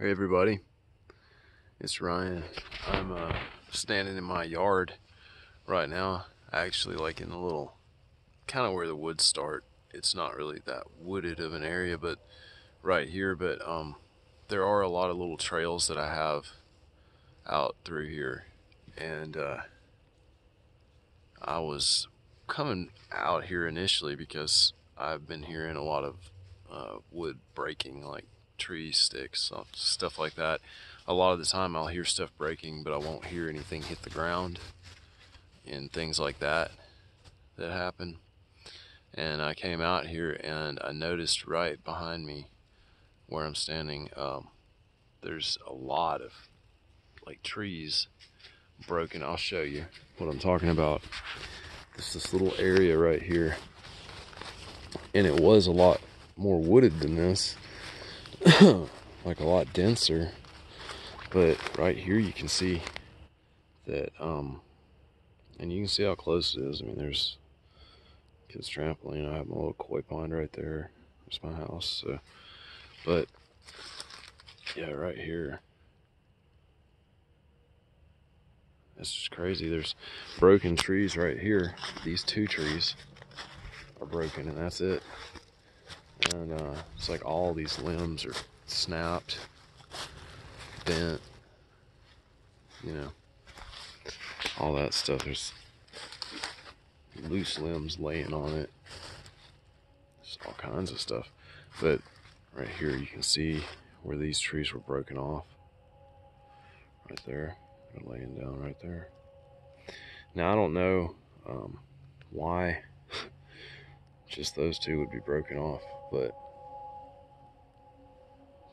Hey everybody, it's Ryan. I'm standing in my yard right now, actually like in the little, kind of where the woods start. It's not really that wooded of an area, but right here, but there are a lot of little trails that I have out through here, and I was coming out here initially because I've been hearing a lot of wood breaking, like trees, sticks, stuff like that. A lot of the time I'll hear stuff breaking, but I won't hear anything hit the ground and things like that happen. And I came out here and I noticed right behind me where I'm standing, there's a lot of like trees broken. I'll show you what I'm talking about. It's this little area right here, and it was a lot more wooded than this, like a lot denser. But right here you can see that, and you can see how close it is. I mean, there's kids trampoline. I have my little koi pond right there. There's my house. So, but yeah, right here, it's just crazy. There's broken trees right here. These two trees are broken, and that's it. And it's like all these limbs are snapped, bent, you know, all that stuff. There's loose limbs laying on it. There's all kinds of stuff. But right here you can see where these trees were broken off. Right there. They're laying down right there. Now I don't know why just those two would be broken off, but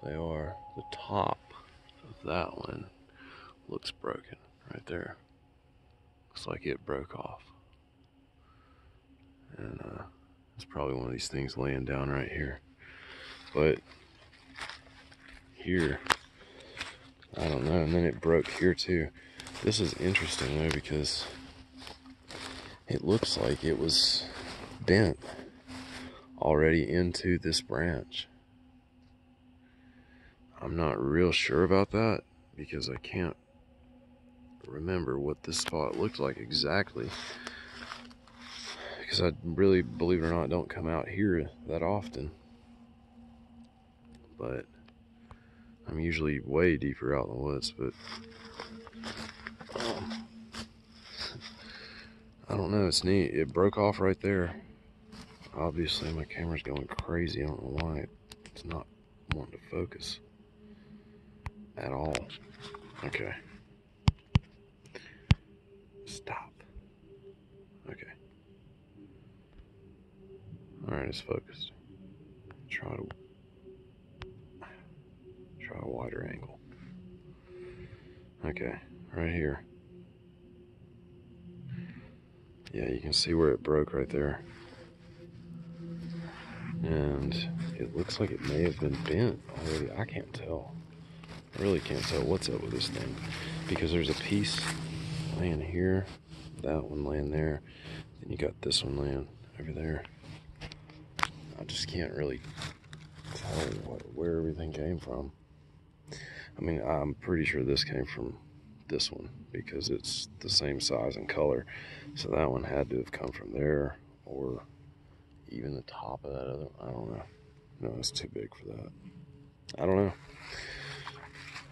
they are. The top of that one looks broken right there. Looks like it broke off. And it's probably one of these things laying down right here. But here, I don't know. And then it broke here too. This is interesting though, because it looks like it was bent already into this branch. I'm not real sure about that because I can't remember what this spot looked like exactly, because I really, believe it or not, don't come out here that often. But I'm usually way deeper out in the woods. But I don't know, it's neat. It broke off right there. Obviously my camera's going crazy. I don't know why it's not wanting to focus at all. Okay. Stop. Okay. Alright, it's focused. Try a wider angle. Okay, right here. Yeah, you can see where it broke right there. And it looks like it may have been bent already. I can't tell. I really can't tell what's up with this thing, because there's a piece laying here, that one laying there, then you got this one laying over there. I just can't really tell where everything came from. I mean, I'm pretty sure this came from this one because it's the same size and color, so that one had to have come from there, or even the top of that other. I don't know. No, it's too big for that. I don't know.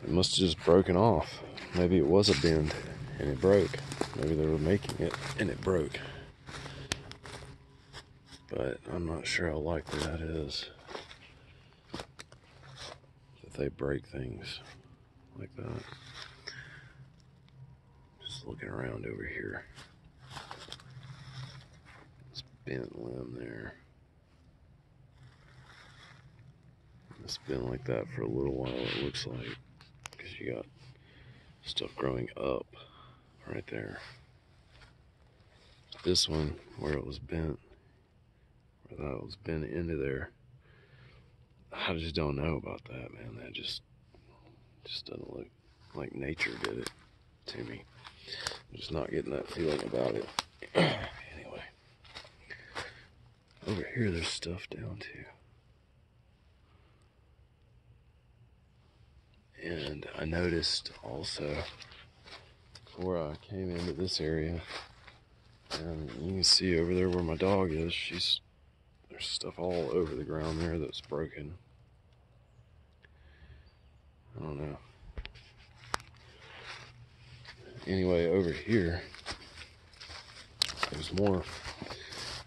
It must have just broken off. Maybe it was a bend and it broke. Maybe they were making it and it broke. But I'm not sure how likely that is, that they break things like that. Just looking around over here. This bent limb there. It's been like that for a little while, it looks like, because you got stuff growing up right there. This one, where it was bent, where that was bent into there, I just don't know about that, man. That just doesn't look like nature did it to me. I'm just not getting that feeling about it. Anyway, over here there's stuff down too. And I noticed also before I came into this area, and you can see over there where my dog is, there's stuff all over the ground there that's broken. I don't know. Anyway, over here, there's more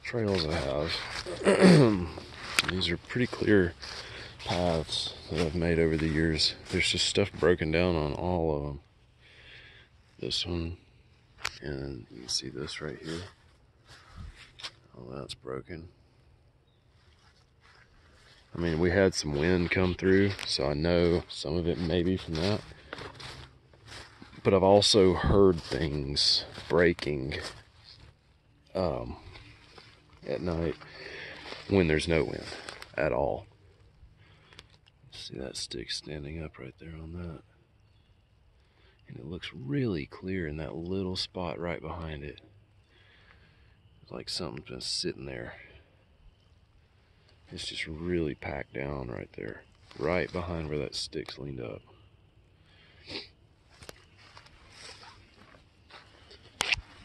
trails I have. These are pretty clear paths that I've made over the years. There's just stuff broken down on all of them. This one, and you can see this right here. Oh, that's broken. I mean, we had some wind come through, so I know some of it may be from that. But I've also heard things breaking at night when there's no wind at all. See that stick standing up right there on that? And it looks really clear in that little spot right behind it. It's like something's been sitting there. It's just really packed down right there, right behind where that stick's leaned up.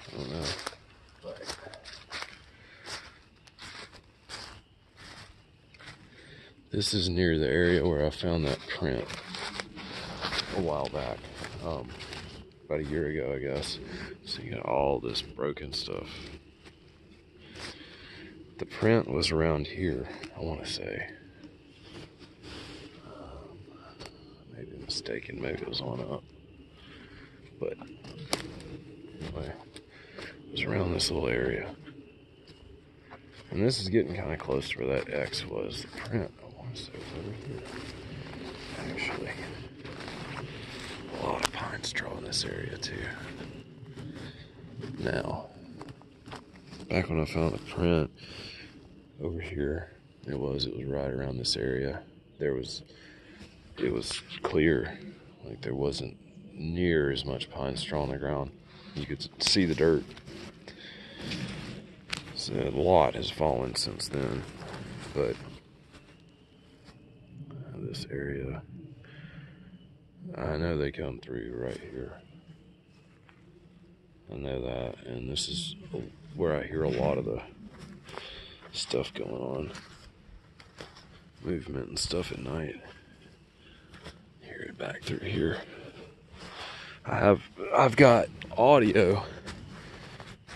I don't know. This is near the area where I found that print a while back, about a year ago, I guess. So you got all this broken stuff. The print was around here, I want to say. Maybe I'm mistaken, maybe it was on up. But anyway, it was around this little area. And this is getting kind of close to where that X was. The print, I want to say, was over here. Actually, a lot of pine straw in this area too. Now, back when I found the print over here, it was right around this area. It was clear, like there wasn't near as much pine straw on the ground. You could see the dirt. So a lot has fallen since then, but this area, I know they come through right here. I know that, and this is where I hear a lot of the stuff going on, movement and stuff at night. Hear it back through here. I've got audio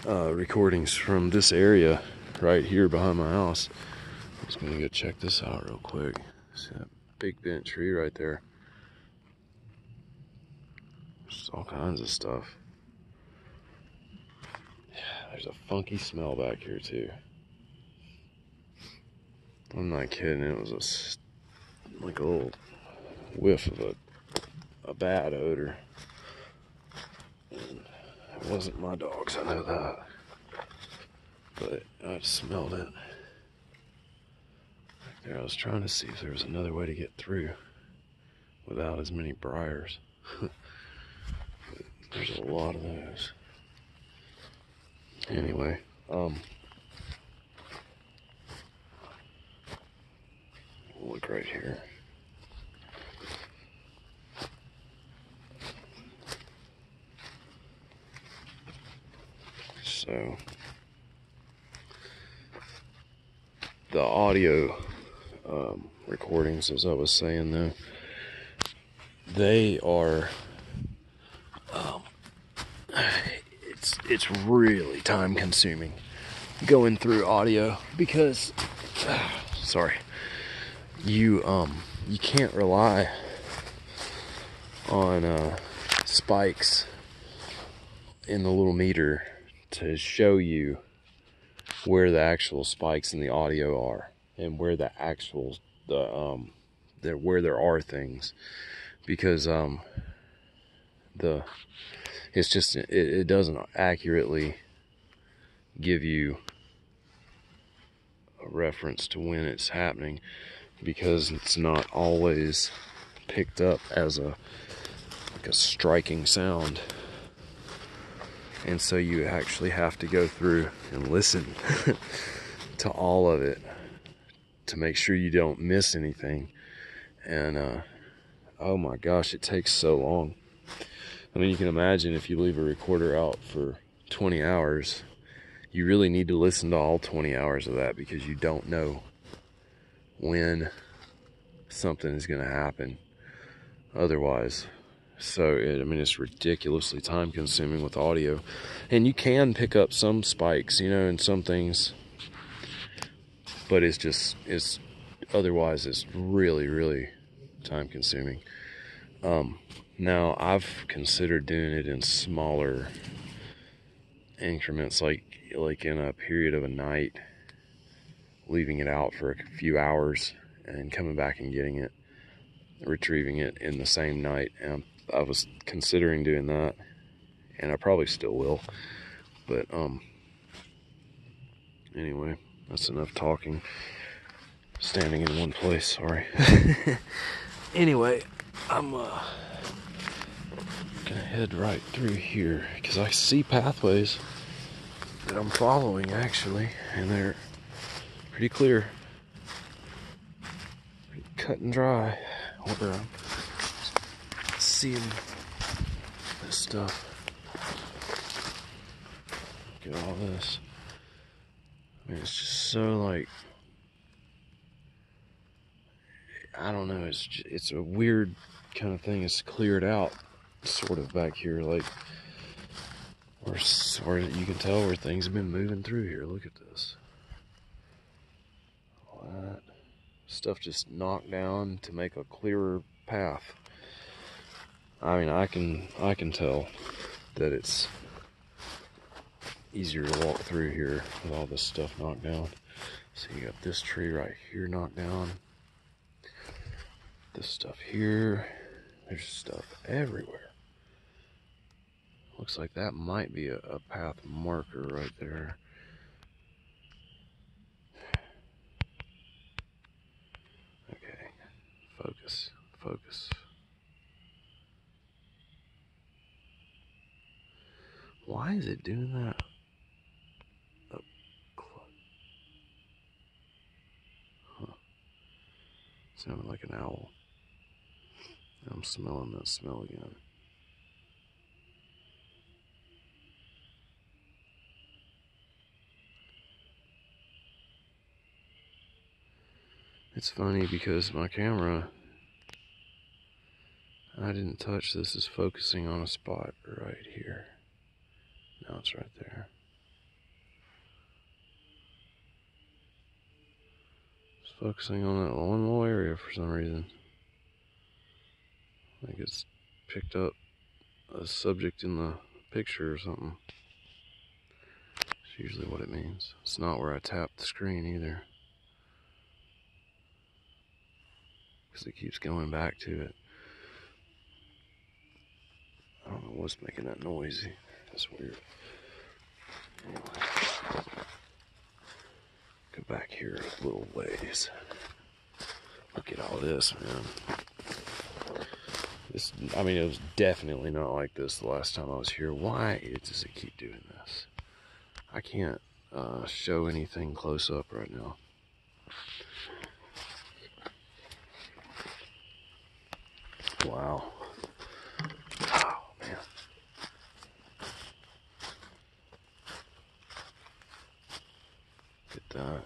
recordings from this area right here behind my house. I'm just gonna go check this out real quick. See that big bent tree right there? There's all kinds of stuff. Yeah, there's a funky smell back here too. I'm not kidding, it was like a little whiff of a bad odor. And it wasn't my dogs, I know that. But I just smelled it. There, I was trying to see if there was another way to get through without as many briars. There's a lot of those. Anyway, look right here. So, the audio recordings, as I was saying though, they are, it's really time consuming going through audio because, sorry, you can't rely on spikes in the little meter to show you where the actual spikes in the audio are and where the actual where there are things, because it's just it doesn't accurately give you a reference to when it's happening, because it's not always picked up as a striking sound. And so you actually have to go through and listen to all of it to make sure you don't miss anything. And oh my gosh, it takes so long. I mean, you can imagine if you leave a recorder out for 20 hours, you really need to listen to all 20 hours of that, because you don't know when something is going to happen otherwise. So, I mean, it's ridiculously time consuming with audio. And you can pick up some spikes, you know, and some things, but it's otherwise it's really, really time consuming. Now I've considered doing it in smaller increments, like in a period of a night, leaving it out for a few hours and coming back and getting it, retrieving it in the same night. And I was considering doing that, and I probably still will. But anyway, that's enough talking. Standing in one place, sorry. Anyway, I'm gonna head right through here, because I see pathways that I'm following actually, and they're pretty clear, pretty cut and dry, where I'm seeing this stuff. Look at all this. I mean, it's just so, like, I don't know, it's a weird kind of thing. It's cleared out sort of back here, like where you can tell where things have been moving through here. Look at this. All that stuff just knocked down to make a clearer path. I mean, I can tell that it's easier to walk through here with all this stuff knocked down. So you got this tree right here knocked down. This stuff here. There's stuff everywhere. Looks like that might be a path marker right there. Okay, focus, focus. Why is it doing that? Up close. Huh. Sounded like an owl. I'm smelling that smell again. It's funny because my camera, I didn't touch this, is focusing on a spot right here. Now it's right there. It's focusing on that one little area for some reason. I think it's picked up a subject in the picture or something. That's usually what it means. It's not where I tap the screen either, because it keeps going back to it. I don't know what's making that noisy. That's weird. Anyway, go back here a little ways. Look at all this, man. This, I mean, it was definitely not like this the last time I was here. Why does it keep doing this? I can't show anything close up right now. Wow. Oh, man. Look at that.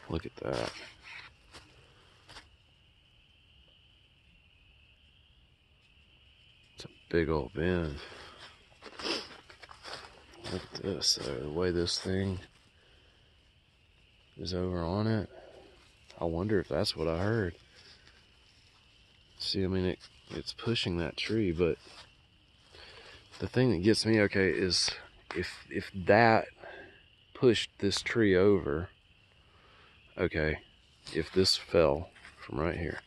Look at that. It's a big old bend. Look at this, the way this thing is over on it. I wonder if that's what I heard. See, I mean, it's pushing that tree, but the thing that gets me, okay, is if that pushed this tree over, okay, if this fell from right here,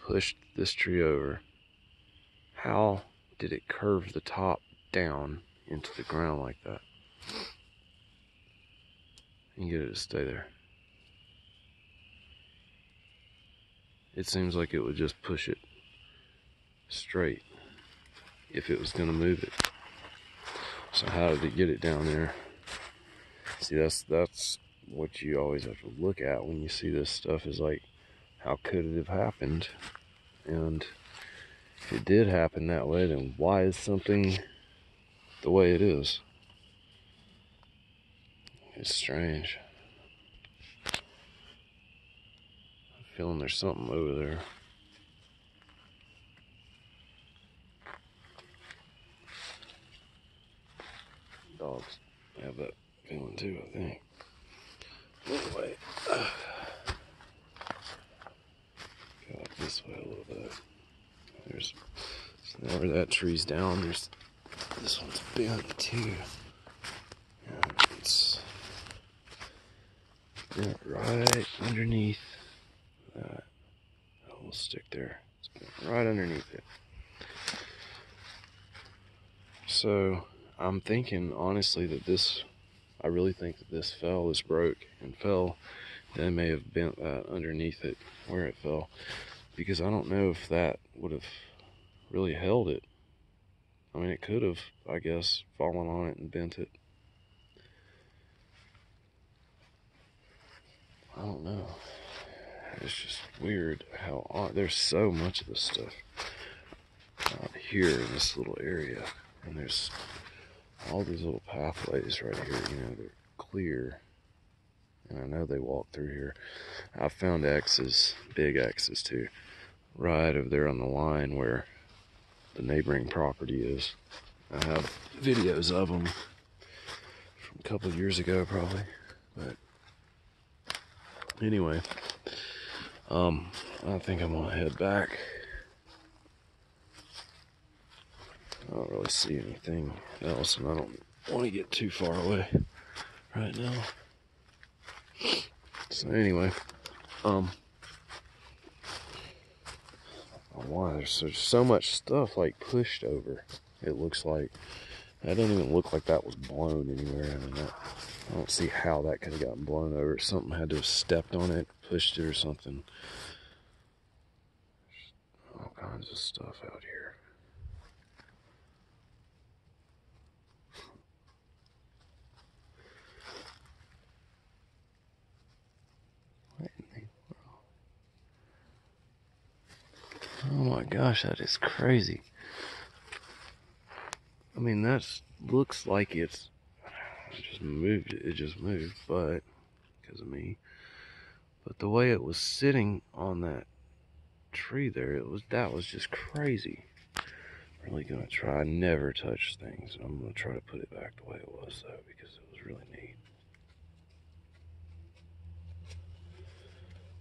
pushed this tree over, how did it curve the top down into the ground like that and get it to stay there? It seems like it would just push it straight if it was going to move it. So how did it get it down there? See, that's what you always have to look at when you see this stuff is like, how could it have happened? And if it did happen that way, then why is something the way it is? It's strange. I'm feeling there's something over there. Dogs have that feeling too, I think. Anyway, go up this way a little bit. There's, so now where that tree's down, there's, this one's bent too. And it's bent right underneath that little stick there. It's bent right underneath it. So I'm thinking honestly that this, I really think that this broke and fell. They may have bent that underneath it where it fell, because I don't know if that would have really held it. I mean, it could have, I guess, fallen on it and bent it. I don't know. It's just weird how there's so much of this stuff out here in this little area, and there's all these little pathways right here, you know, they're clear, and I know they walk through here. I found X's, big X's too, right over there on the line where the neighboring property is. I have videos of them from a couple of years ago probably, but anyway, I think I'm gonna head back. I don't really see anything else, and I don't want to get too far away right now. So anyway, why there's so much stuff like pushed over. It looks like that doesn't even look like that was blown anywhere. I mean, I don't see how that could have gotten blown over. Something had to have stepped on it, pushed it, or something. There's all kinds of stuff out here. Oh my gosh, that is crazy. I mean, that looks like it just moved. It just moved, but because of me. But the way it was sitting on that tree there, that was just crazy. I'm really gonna try never touch things. I'm gonna try to put it back the way it was though, because it was really neat.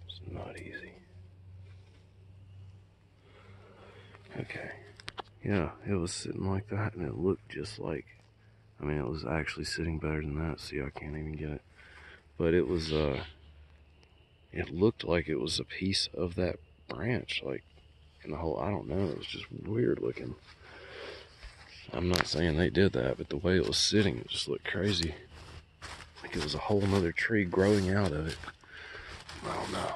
It's not easy. Okay. Yeah, it was sitting like that, and it looked just like, I mean, it was actually sitting better than that. See, I can't even get it. But it was, it looked like it was a piece of that branch, like, in the whole, I don't know, it was just weird looking. I'm not saying they did that, but the way it was sitting, it just looked crazy. Like it was a whole nother tree growing out of it. I don't know.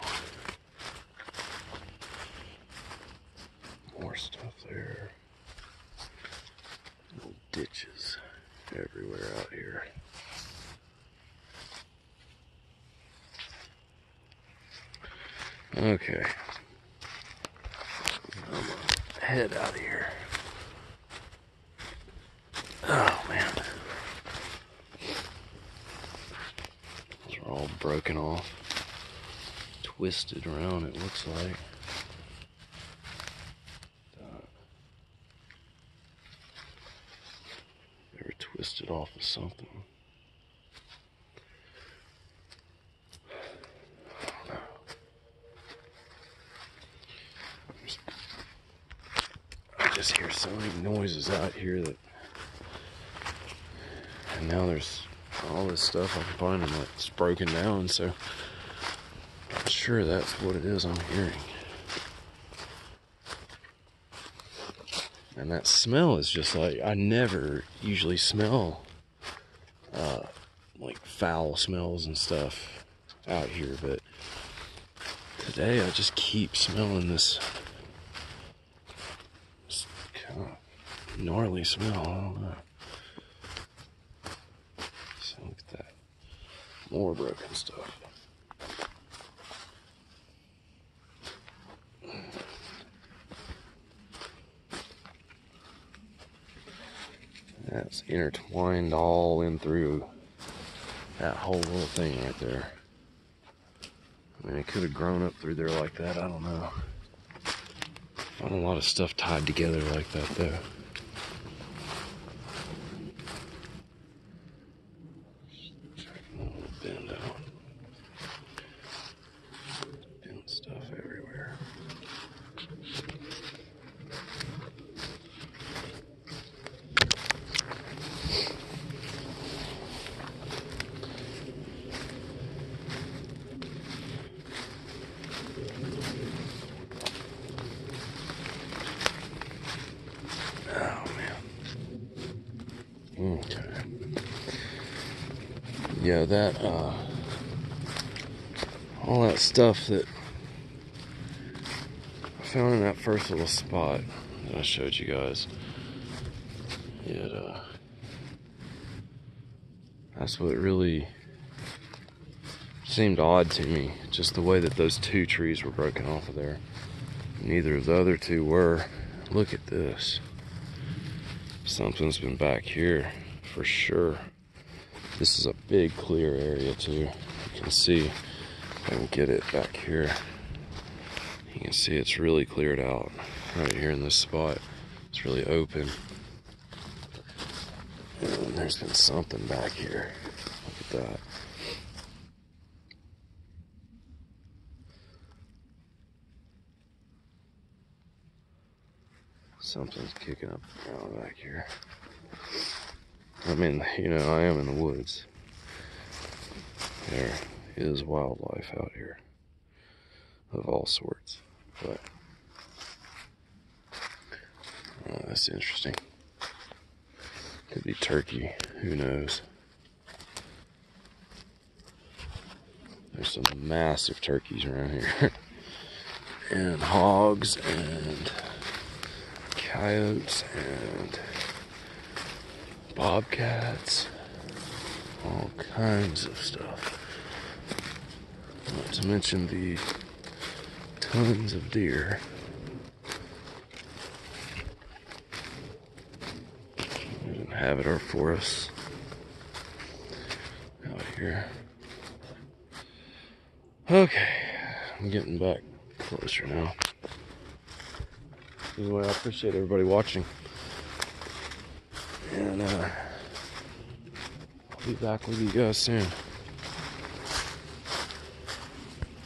More stuff there. Little ditches everywhere out here. Okay. I'm gonna head out of here. Oh man. Those are all broken off. Twisted around, it looks like. They were twisted off of something. I just hear so many noises out here that, and now there's all this stuff I can find, and like it's broken down, so I'm sure that's what it is I'm hearing. And that smell is just like, I never usually smell like foul smells and stuff out here, but today I just keep smelling this kind of gnarly smell. I don't know. So look at that more broken stuff. That's intertwined all in through that whole little thing right there. I mean, it could have grown up through there like that. I don't know. Not a lot of stuff tied together like that, though. Bend out. Bend stuff everywhere. Okay. Yeah, that, all that stuff that I found in that first little spot that I showed you guys, that's what really seemed odd to me, just the way that those two trees were broken off of there. Neither of the other two were. Look at this. Something's been back here for sure. This is a big clear area too. You can see, if I can get it back here, you can see it's really cleared out right here in this spot. It's really open. And there's been something back here. Look at that. Something's kicking up the ground back here. I mean, you know, I am in the woods. There is wildlife out here of all sorts, but that's interesting. Could be turkey, who knows? There's some massive turkeys around here, and hogs, and coyotes, and bobcats, all kinds of stuff. Not to mention the tons of deer. There's an habit for us out here. Okay, I'm getting back closer now. Anyway, I appreciate everybody watching. And I'll be back with you guys soon.